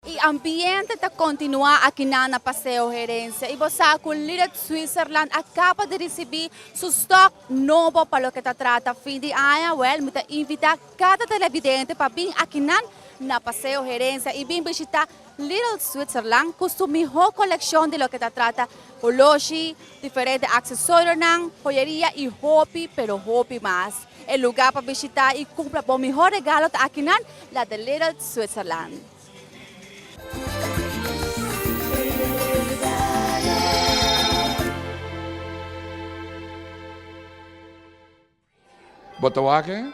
E ambiente está continuar aqui na Passeio Gerência. E você, com o Little Switzerland, acaba de receber seu estoque novo para o que trata fim de ano. Well, me invita cada televidente para vir aqui na Passeio Gerência e vir visitar Little Switzerland com sua melhor coleção de lo que trata relógio, diferentes acessórios, joyeria e hobby, pero hobby mais. É lugar para visitar e comprar o melhor regalo aqui na de Little Switzerland. Botawake,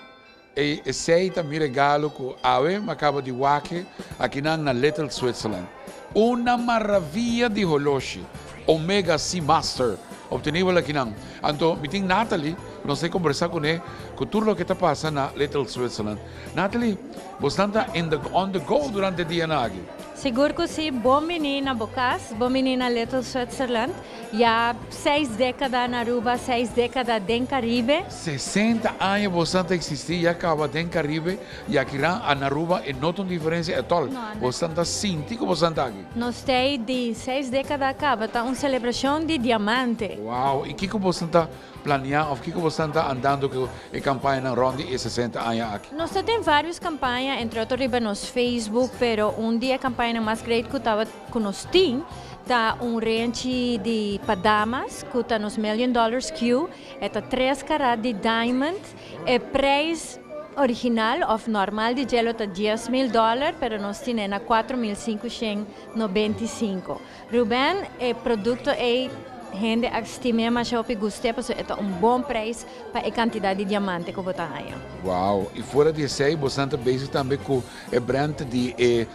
e sei também regalo que ave acaba de wake aqui na Little Switzerland. Uma maravilha de relógio, Omega Seamaster, obtenido aqui na. Então, me tem Natalie, não sei conversar com ela, com tudo o que está passando na Little Switzerland. Natalie, você está on the go durante o dia na aqui? Seguro que sim, bom menina Bocas, bom menina Little Switzerland. Já 6 décadas na Aruba, 6 décadas em Caribe. 60 anos você existir, já acaba em Caribe, e aqui na Aruba, e não tem diferença at all. Você está sentindo que você está aqui? Nós temos de 6 décadas acaba, está uma celebração de diamante. Uau, e o que você está planeando, ou o que você está andando com a campanha na Ronde e 60 anos aqui? Nós temos várias campanhas, entre outras no Facebook, mas dia a campanha mais grande que estava com nós tá range de padamas que está nos $1 million Q, é 3 carat de diamond, é preço original ou normal de gelo está $10,000, pero nós temos na 4.595. Ruben, o produto é gente estima mais ou gostei, porque é bom preço para a quantidade de diamante que você tem. Uau, e fora de sei, você está basic também com o brand de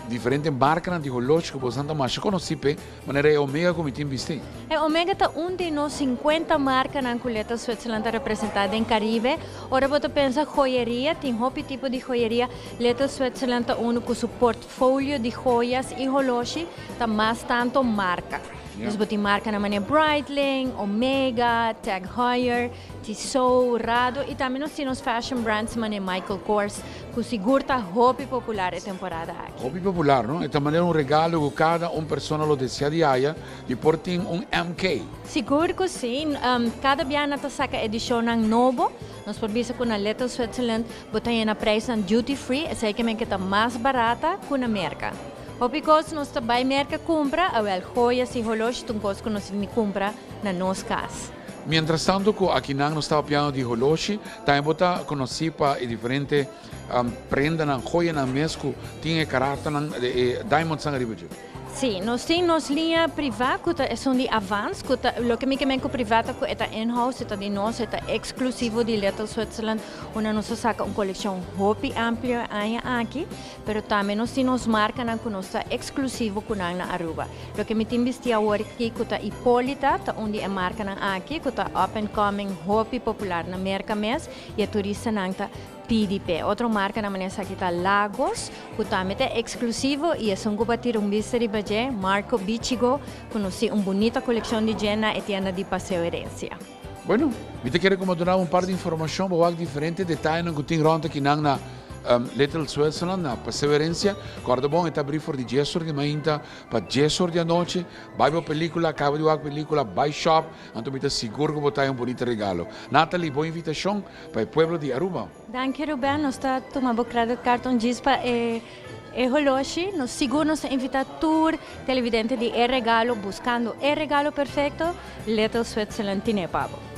diferentes marcas de relógio que você está mais conhecido, mas é Omega como tem visto. Omega está de nos 50 marcas na Little Switzerland representada em Caribe. Ora você pensa joieria, tem hobby tipo de joieria. Little Switzerland está com seu portfólio de joias e relógio, está mais tanto marca. Dus wat die marca na maneira Breitling, Omega, Tag Heuer, Tissot, Rado e também nós temos fashion brands maneira Michael Kors, que seguro está hobby popular a temporada aqui. Hobby popular, não? Então maneira regalo que cada pessoa lo deseja diária de portar MK. Seguro que sim, cada biana está saca edição novo. Nós podemos com a Little Switzerland, botar na preço duty free, é sei que está mais barata que na América. Porque nós também merca compra, a joias e relógios, tungkos que nós compra na nossa casa. Mientras tanto, aqui nós estamos piano de relógio, também bota conheci para diferente prenda na joia na mesco, tinha caráter de diamond sangue de Sim, nós temos linha privada, que são de avanço, que o que me quer privada que é in-house, é de nós, é exclusivo de Little Switzerland, onde nós saca uma coleção hobby ampla aqui, mas também nós temos marca que nós está exclusivo com na Aruba. O que me tem visto agora aqui que é Hipólita, onde é marca aqui, que é up and coming hobby popular na América mês e a turista está PDP. Outra marca na maneira aqui está Lagos, que também é exclusivo e é um bater mystery budget, Marco Bichigo, que nós temos uma bonita coleção de Jenna e tienda de Passeio Herência. Bueno, eu te quero dar par de informação para diferentes detalhes que tem ronda aqui na Little Switzerland, na Passeio Herência. Guarda bom, está abrir for de Jessor de manhã, para Jessor de noite, vai para película, acaba de ver película, vai shop, então me seguro que botar bonito regalo. Natalie, boa invitação para o povo de Aruba. Danke Ruben, nós está tomando cartão diz para relógio, nós seguro nos invita tour televidente de regalo, buscando regalo perfeito, Little Switzerland tiene pavo.